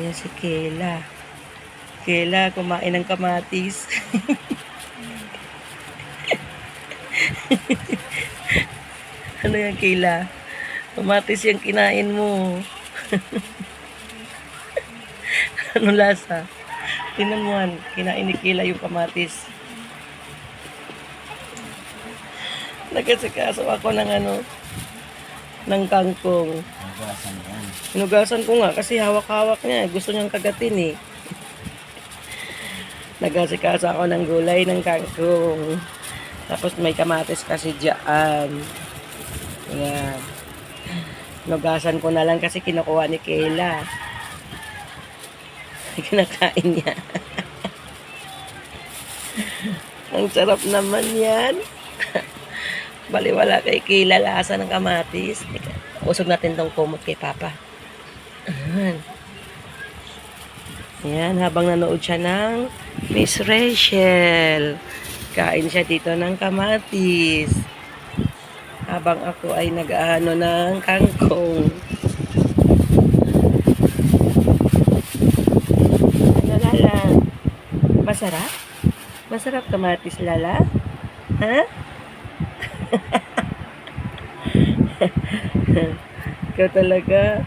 Ayan si Kayla. Kayla, kumain ng kamatis. Ano yan, Kayla? Kamatis yung kinain mo. Ano lasa? Tingnan mo yan. Kinain ni Kayla yung kamatis. Nagkasikaso ako ng ng kangkong. Hugasan yan. Hinugasan ko nga kasi hawak-hawak niya. Gusto niyang kagatin eh. Nagkasikaso ako ng gulay ng kangkong. Tapos may kamatis kasi dyan. Ayan. Hinugasan ko na lang kasi kinukuha ni Kayla. Kinakain niya. Ang sarap naman yan. Baliwala kay Kayla lasa ng kamatis. Usog natin tong kumot kay Papa. Ayan. Ayan, habang nanood siya ng Miss Rachel. Kain siya dito ng kamatis. Habang ako ay nag-aano ng kangkong. Ano, Lala? Masarap? Masarap kamatis, Lala? Ha? Ikaw talaga.